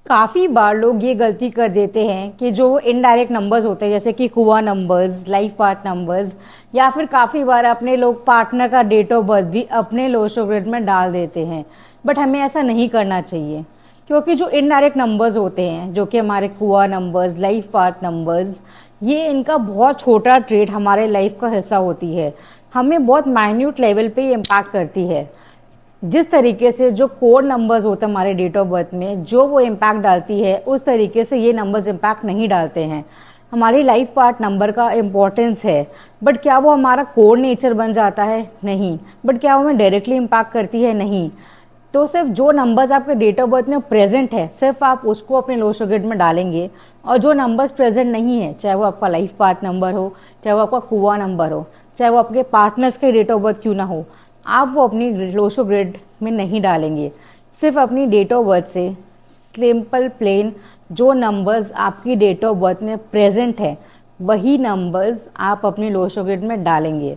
काफ़ी बार लोग ये गलती कर देते हैं कि जो इनडायरेक्ट नंबर्स होते हैं जैसे कि कुआ नंबर्स, लाइफ पाथ नंबर्स, या फिर काफ़ी बार अपने लोग पार्टनर का डेट ऑफ बर्थ भी अपने लोशो ग्रिड में डाल देते हैं। बट हमें ऐसा नहीं करना चाहिए, क्योंकि जो इनडायरेक्ट नंबर्स होते हैं जो कि हमारे कुआ नंबर्स, लाइफ पाथ नंबर्स, ये इनका बहुत छोटा ट्रेड हमारे लाइफ का हिस्सा होती है। हमें बहुत माइन्यूट लेवल पे ये इम्पैक्ट करती है। जिस तरीके से जो कोड नंबर्स होते हैं हमारे डेट ऑफ बर्थ में, जो वो इम्पैक्ट डालती है, उस तरीके से ये नंबर्स इम्पैक्ट नहीं डालते हैं। हमारी लाइफ पार्ट नंबर का इम्पोर्टेंस है, बट क्या वो हमारा कोड नेचर बन जाता है? नहीं। बट क्या वो हमें डायरेक्टली इम्पैक्ट करती है? नहीं। तो सिर्फ जो नंबर्स आपके डेट ऑफ बर्थ में प्रेजेंट है, सिर्फ आप उसको अपने लोशो ग्रिड में डालेंगे, और जो नंबर्स प्रेजेंट नहीं है, चाहे वो आपका लाइफ पाथ नंबर हो, चाहे वो आपका कुआ नंबर हो, चाहे वो आपके पार्टनर्स के डेट ऑफ बर्थ क्यों ना हो, आप वो अपनी लोशो ग्रिड में नहीं डालेंगे। सिर्फ अपनी डेट ऑफ बर्थ से सिंपल प्लेन जो नंबर्स आपकी डेट ऑफ बर्थ में प्रेजेंट है, वही नंबर्स आप अपनी लोशो ग्रिड में डालेंगे।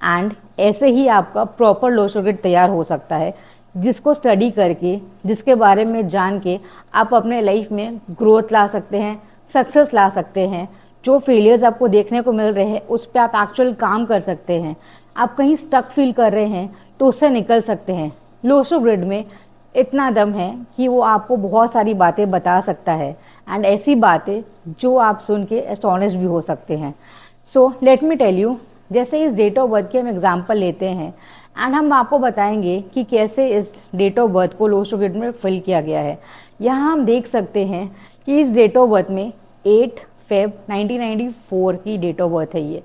एंड ऐसे ही आपका प्रॉपर लोशो ग्रिड तैयार हो सकता है, जिसको स्टडी करके, जिसके बारे में जान के आप अपने लाइफ में ग्रोथ ला सकते हैं, सक्सेस ला सकते हैं। जो फेलियर्स आपको देखने को मिल रहे हैं उस पर आप एक्चुअल काम कर सकते हैं। आप कहीं स्टक फील कर रहे हैं तो उससे निकल सकते हैं। लोशो ग्रिड में इतना दम है कि वो आपको बहुत सारी बातें बता सकता है, एंड ऐसी बातें जो आप सुन के एस्टोनिश भी हो सकते हैं। So let me tell you, जैसे इस डेट ऑफ बर्थ के हम एग्जाम्पल लेते हैं, एंड हम आपको बताएंगे कि कैसे इस डेट ऑफ बर्थ को लोशो ग्रिड में फिल किया गया है। यहाँ हम देख सकते हैं कि इस डेट ऑफ बर्थ में 8 फेब 1994 की डेट ऑफ बर्थ है ये।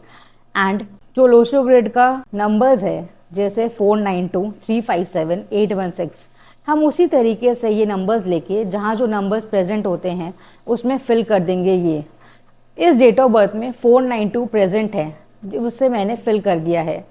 एंड जो लोशो ग्रिड का नंबर्स है, जैसे 492 357 816, हम उसी तरीके से ये नंबर्स लेके जहाँ जो नंबर्स प्रेजेंट होते हैं उसमें फिल कर देंगे। ये इस डेट ऑफ बर्थ में 492 प्रेजेंट है, उससे मैंने फिल कर दिया है।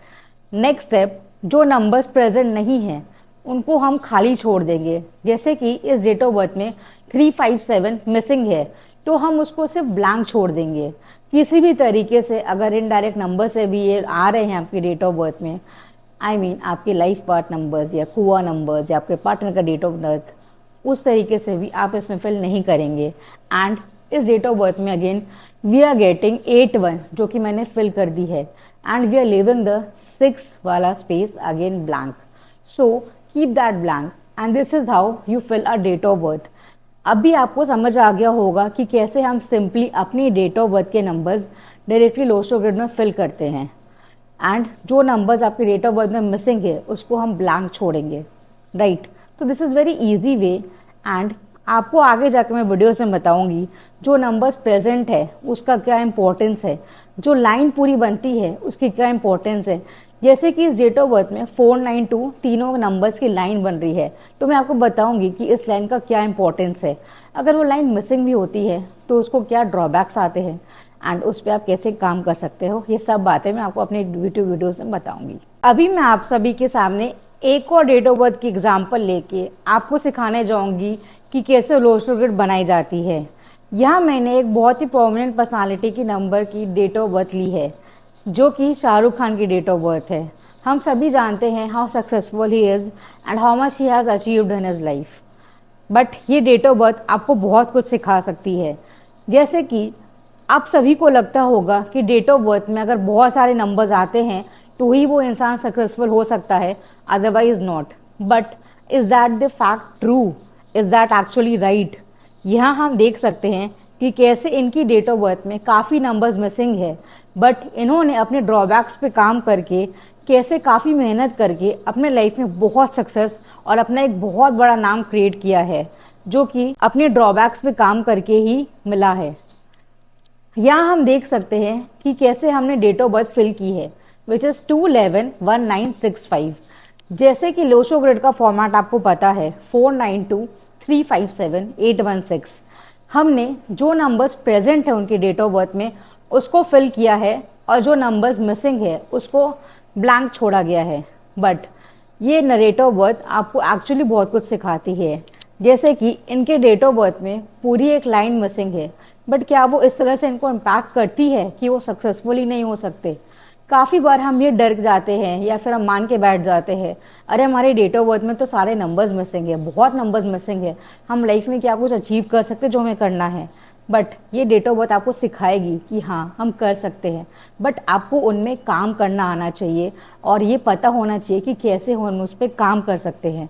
नेक्स्ट स्टेप, जो नंबर्स प्रेजेंट नहीं हैं उनको हम खाली छोड़ देंगे। जैसे कि इस डेट ऑफ बर्थ में 357 मिसिंग है, तो हम उसको सिर्फ ब्लैंक छोड़ देंगे। किसी भी तरीके से अगर इनडायरेक्ट नंबर से भी ये आ रहे हैं आपकी डेट ऑफ बर्थ में, आई मीन आपके लाइफ पार्ट नंबर्स या कुआ नंबर्स या आपके पार्टनर का डेट ऑफ बर्थ, उस तरीके से भी आप इसमें फिल नहीं करेंगे। एंड इस डेट ऑफ बर्थ में अगेन वी आर गेटिंग 81, जो कि मैंने फिल कर दी है, and we are living the 6 वाला space again blank. So keep that blank, and this is how you fill a date of birth. अभी आपको समझ आ गया होगा कि कैसे हम सिंपली अपनी डेट ऑफ बर्थ के नंबर्स डायरेक्टली लोशो ग्रिड में फिल करते हैं, एंड जो नंबर्स आपकी डेट ऑफ बर्थ में मिसिंग है उसको हम ब्लैंक छोड़ेंगे, राइट। तो this is very easy way, and आपको आगे जाकर मैं वीडियो से बताऊंगी जो नंबर्स प्रेजेंट है उसका क्या इंपॉर्टेंस है, जो लाइन पूरी बनती है उसकी क्या इंपॉर्टेंस है। जैसे कि इस डेट ऑफ बर्थ में 492 तीनों नंबर्स की लाइन बन रही है, तो मैं आपको बताऊंगी कि इस लाइन का क्या इंपॉर्टेंस है। अगर वो लाइन मिसिंग भी होती है तो उसको क्या ड्रॉबैक्स आते हैं, एंड उस पर आप कैसे काम कर सकते हो, ये सब बातें मैं आपको अपने वीडियो में बताऊंगी। अभी मैं आप सभी के सामने एक और डेट ऑफ बर्थ की एग्जाम्पल लेके आपको सिखाने जाऊंगी कि कैसे लोशो ग्रिड बनाई जाती है। यहाँ मैंने एक बहुत ही प्रोमिनेंट पर्सनालिटी की नंबर की डेट ऑफ बर्थ ली है, जो कि शाहरुख खान की डेट ऑफ बर्थ है। हम सभी जानते हैं how successful he is and how much he has achieved in his life. But ये डेट ऑफ बर्थ आपको बहुत कुछ सिखा सकती है। जैसे कि आप सभी को लगता होगा कि डेट ऑफ बर्थ में अगर बहुत सारे नंबर्स आते हैं तो ही वो इंसान सक्सेसफुल हो सकता है, otherwise not. But is that the fact true? Is that actually right? यहाँ हम देख सकते हैं कि कैसे इनकी डेट ऑफ बर्थ में काफ़ी नंबर्स मिसिंग है, बट इन्होंने अपने ड्रॉबैक्स पे काम करके, कैसे काफ़ी मेहनत करके अपने लाइफ में बहुत सक्सेस और अपना एक बहुत बड़ा नाम क्रिएट किया है, जो कि अपने ड्रॉबैक्स पे काम करके ही मिला है। यहाँ हम देख सकते हैं कि कैसे हमने डेट ऑफ बर्थ फिल की है, विच इज़ 2/11/1965। जैसे कि लोशो ग्रिड का फॉर्मेट आपको पता है, 492 357 816। हमने जो नंबर्स प्रेजेंट है उनकी डेट ऑफ बर्थ में उसको फिल किया है, और जो नंबर्स मिसिंग है उसको ब्लैंक छोड़ा गया है। बट ये डेट ऑफ बर्थ आपको एक्चुअली बहुत कुछ सिखाती है। जैसे कि इनके डेट ऑफ बर्थ में पूरी एक लाइन मिसिंग है, बट क्या वो इस तरह से इनको इम्पैक्ट करती है कि वो सक्सेसफुल ही नहीं हो सकते? काफ़ी बार हम ये डर जाते हैं या फिर हम मान के बैठ जाते हैं, अरे हमारे डेट ऑफ बर्थ में तो सारे नंबर्स मिसिंग है, बहुत नंबर्स मिसिंग है, हम लाइफ में क्या कुछ अचीव कर सकते हैं जो हमें करना है। बट ये डेट ऑफ बर्थ आपको सिखाएगी कि हाँ हम कर सकते हैं, बट आपको उनमें काम करना आना चाहिए और ये पता होना चाहिए कि कैसे हम उस पर काम कर सकते हैं।